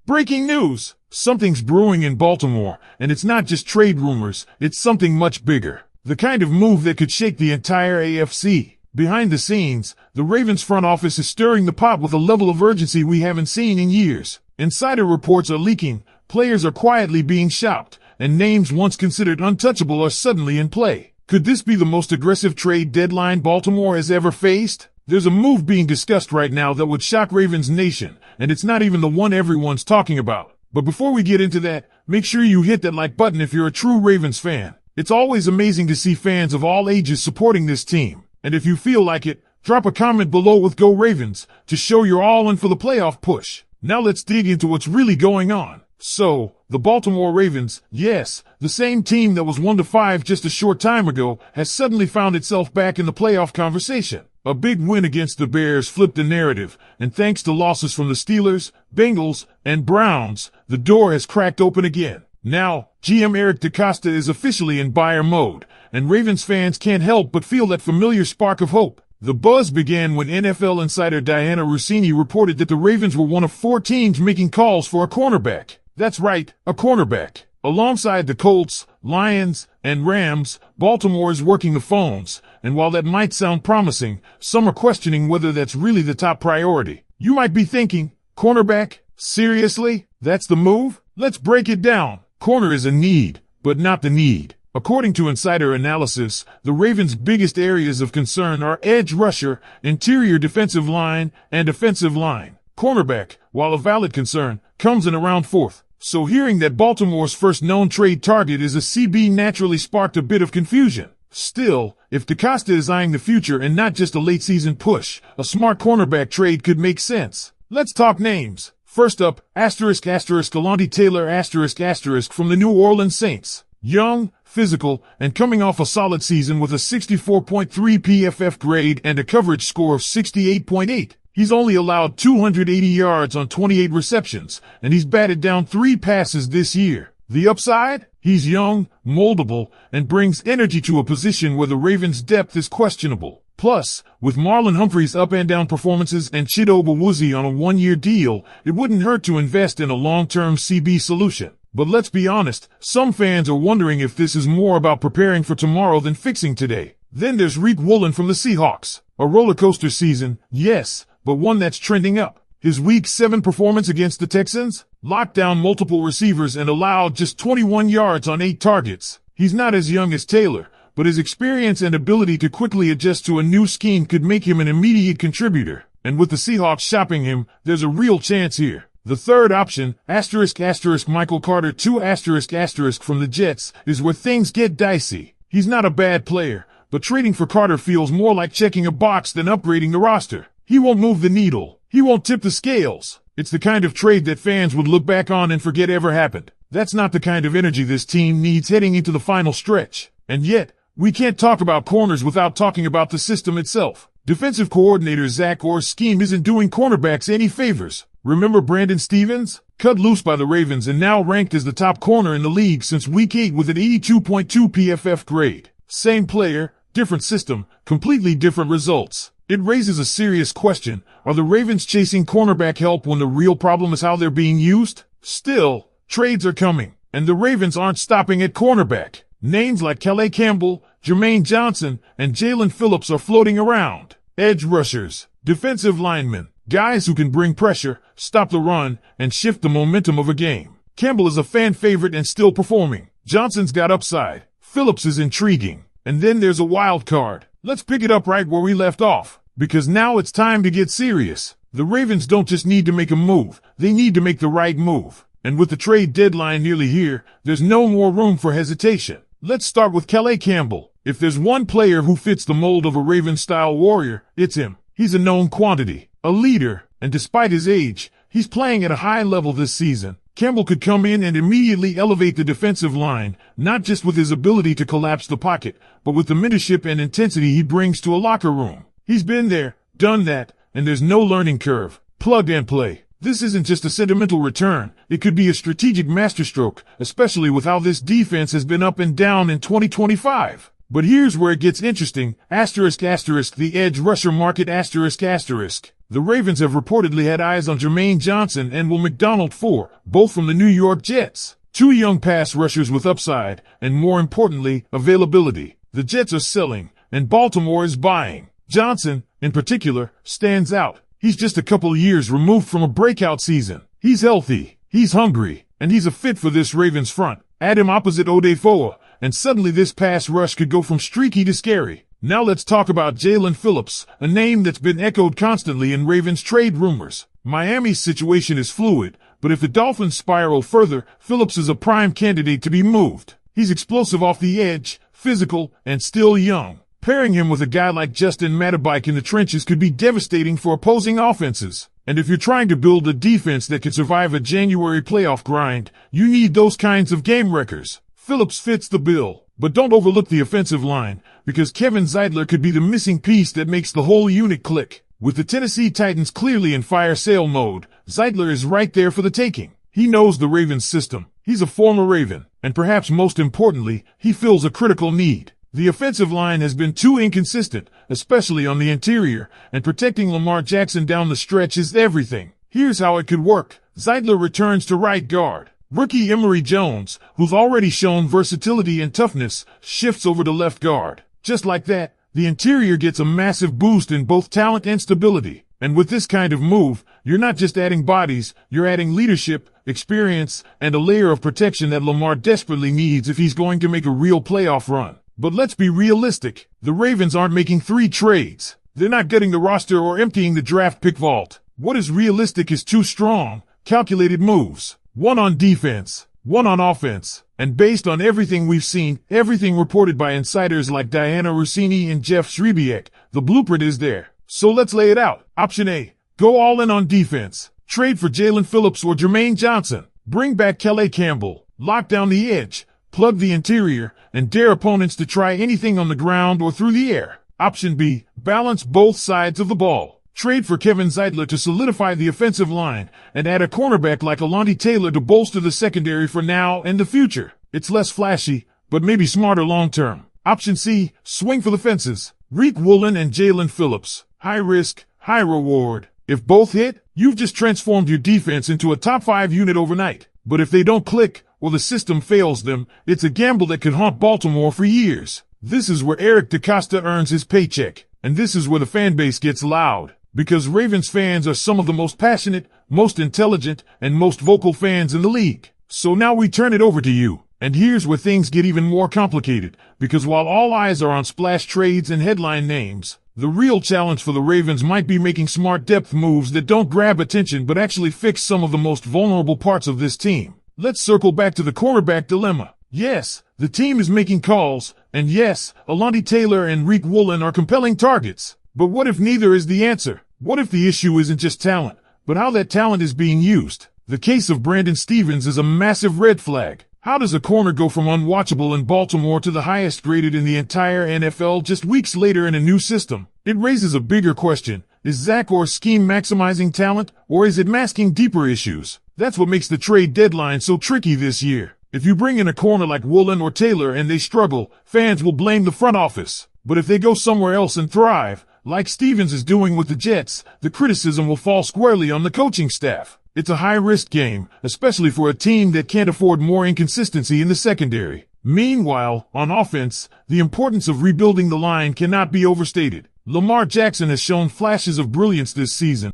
Breaking news! Something's brewing in Baltimore, and it's not just trade rumors, it's something much bigger. The kind of move that could shake the entire AFC. Behind the scenes, the Ravens front office is stirring the pot with a level of urgency we haven't seen in years. Insider reports are leaking, players are quietly being shopped, and names once considered untouchable are suddenly in play. Could this be the most aggressive trade deadline Baltimore has ever faced? There's a move being discussed right now that would shock Ravens Nation, and it's not even the one everyone's talking about. But before we get into that, make sure you hit that like button if you're a true Ravens fan. It's always amazing to see fans of all ages supporting this team. And if you feel like it, drop a comment below with Go Ravens to show you're all in for the playoff push. Now let's dig into what's really going on. So, the Baltimore Ravens, yes, the same team that was 1-5 just a short time ago, has suddenly found itself back in the playoff conversation. A big win against the Bears flipped the narrative, and thanks to losses from the Steelers, Bengals, and Browns, the door has cracked open again. Now, GM Eric DeCosta is officially in buyer mode, and Ravens fans can't help but feel that familiar spark of hope. The buzz began when NFL insider Diana Russini reported that the Ravens were one of 4 teams making calls for a cornerback. That's right, a cornerback. Alongside the Colts, Lions, and Rams, Baltimore is working the phones, and while that might sound promising, some are questioning whether that's really the top priority. You might be thinking, cornerback? Seriously? That's the move? Let's break it down. Corner is a need, but not the need. According to insider analysis, the Ravens' biggest areas of concern are edge rusher, interior defensive line, and offensive line. Cornerback, while a valid concern, comes in around 4th. So hearing that Baltimore's first known trade target is a CB naturally sparked a bit of confusion. Still, if DeCosta is eyeing the future and not just a late-season push, a smart cornerback trade could make sense. Let's talk names. First up, Alontae Taylor from the New Orleans Saints. Young, physical, and coming off a solid season with a 64.3 PFF grade and a coverage score of 68.8. He's only allowed 280 yards on 28 receptions, and he's batted down 3 passes this year. The upside? He's young, moldable, and brings energy to a position where the Ravens' depth is questionable. Plus, with Marlon Humphrey's up-and-down performances and Chidobe Awuzie on a 1-year deal, it wouldn't hurt to invest in a long-term CB solution. But let's be honest, some fans are wondering if this is more about preparing for tomorrow than fixing today. Then there's Riq Woolen from the Seahawks. A roller coaster season, yes, but one that's trending up. His Week 7 performance against the Texans locked down multiple receivers and allowed just 21 yards on 8 targets. He's not as young as Taylor, but his experience and ability to quickly adjust to a new scheme could make him an immediate contributor. And with the Seahawks shopping him, there's a real chance here. The third option, Michael Carter 2 from the Jets, is where things get dicey. He's not a bad player, but trading for Carter feels more like checking a box than upgrading the roster. He won't move the needle. He won't tip the scales. It's the kind of trade that fans would look back on and forget ever happened. That's not the kind of energy this team needs heading into the final stretch. And yet, we can't talk about corners without talking about the system itself. Defensive coordinator Zach Orr's scheme isn't doing cornerbacks any favors. Remember Brandon Stevens? Cut loose by the Ravens and now ranked as the top corner in the league since Week 8 with an 82.2 PFF grade. Same player, different system, completely different results. It raises a serious question. Are the Ravens chasing cornerback help when the real problem is how they're being used? Still, trades are coming, and the Ravens aren't stopping at cornerback. Names like Calais Campbell, Jermaine Johnson, and Jalen Phillips are floating around. Edge rushers, defensive linemen, guys who can bring pressure, stop the run, and shift the momentum of a game. Campbell is a fan favorite and still performing. Johnson's got upside. Phillips is intriguing. And then there's a wild card. Let's pick it up right where we left off, because now it's time to get serious. The Ravens don't just need to make a move, they need to make the right move. And with the trade deadline nearly here, there's no more room for hesitation. Let's start with Calais Campbell. If there's one player who fits the mold of a Raven-style warrior, it's him. He's a known quantity, a leader, and despite his age, he's playing at a high level this season. Campbell could come in and immediately elevate the defensive line, not just with his ability to collapse the pocket, but with the mentorship and intensity he brings to a locker room. He's been there, done that, and there's no learning curve. Plug and play. This isn't just a sentimental return. It could be a strategic masterstroke, especially with how this defense has been up and down in 2025. But here's where it gets interesting, the edge rusher market, The Ravens have reportedly had eyes on Jermaine Johnson and Will McDonald IV, both from the New York Jets. Two young pass rushers with upside, and more importantly, availability. The Jets are selling, and Baltimore is buying. Johnson, in particular, stands out. He's just a couple years removed from a breakout season. He's healthy, he's hungry, and he's a fit for this Ravens front. Add him opposite Odefoa, and suddenly this pass rush could go from streaky to scary. Now let's talk about Jaelan Phillips, a name that's been echoed constantly in Ravens trade rumors. Miami's situation is fluid, but if the Dolphins spiral further, Phillips is a prime candidate to be moved. He's explosive off the edge, physical, and still young. Pairing him with a guy like Justin Matabike in the trenches could be devastating for opposing offenses. And if you're trying to build a defense that can survive a January playoff grind, you need those kinds of game wreckers. Phillips fits the bill, but don't overlook the offensive line, because Kevin Zeitler could be the missing piece that makes the whole unit click. With the Tennessee Titans clearly in fire sale mode, Zeitler is right there for the taking. He knows the Ravens system. He's a former Raven, and perhaps most importantly, he fills a critical need. The offensive line has been too inconsistent, especially on the interior, and protecting Lamar Jackson down the stretch is everything. Here's how it could work. Zeitler returns to right guard. Rookie Emory Jones, who's already shown versatility and toughness, shifts over to left guard. Just like that, the interior gets a massive boost in both talent and stability. And with this kind of move, you're not just adding bodies, you're adding leadership, experience, and a layer of protection that Lamar desperately needs if he's going to make a real playoff run. But let's be realistic. The Ravens aren't making 3 trades. They're not gutting the roster or emptying the draft pick vault. What is realistic is 2 strong, calculated moves. One on defense, one on offense. And based on everything we've seen, everything reported by insiders like Diana Rossini and Jeff Srebiak, the blueprint is there. So let's lay it out. Option A, go all in on defense. Trade for Jaelan Phillips or Jermaine Johnson. Bring back Calais Campbell. Lock down the edge. Plug the interior, and dare opponents to try anything on the ground or through the air. Option B, balance both sides of the ball. Trade for Kevin Zeitler to solidify the offensive line, and add a cornerback like Alontae Taylor to bolster the secondary for now and the future. It's less flashy, but maybe smarter long-term. Option C, swing for the fences. Riq Woolen and Jaelan Phillips. High risk, high reward. If both hit, you've just transformed your defense into a top 5 unit overnight. But if they don't click, or the system fails them, it's a gamble that could haunt Baltimore for years. This is where Eric DeCosta earns his paycheck. And this is where the fan base gets loud. Because Ravens fans are some of the most passionate, most intelligent, and most vocal fans in the league. So now we turn it over to you. And here's where things get even more complicated. Because while all eyes are on splash trades and headline names, the real challenge for the Ravens might be making smart depth moves that don't grab attention but actually fix some of the most vulnerable parts of this team. Let's circle back to the quarterback dilemma. Yes, the team is making calls, and yes, Alontae Taylor and Riq Woolen are compelling targets. But what if neither is the answer? What if the issue isn't just talent, but how that talent is being used? The case of Brandon Stevens is a massive red flag. How does a corner go from unwatchable in Baltimore to the highest graded in the entire NFL just weeks later in a new system? It raises a bigger question. Is Zach Orr's scheme maximizing talent, or is it masking deeper issues? That's what makes the trade deadline so tricky this year. If you bring in a corner like Woolen or Taylor and they struggle, fans will blame the front office. But if they go somewhere else and thrive, like Stevens is doing with the Jets, the criticism will fall squarely on the coaching staff. It's a high-risk game, especially for a team that can't afford more inconsistency in the secondary. Meanwhile, on offense, the importance of rebuilding the line cannot be overstated. Lamar Jackson has shown flashes of brilliance this season,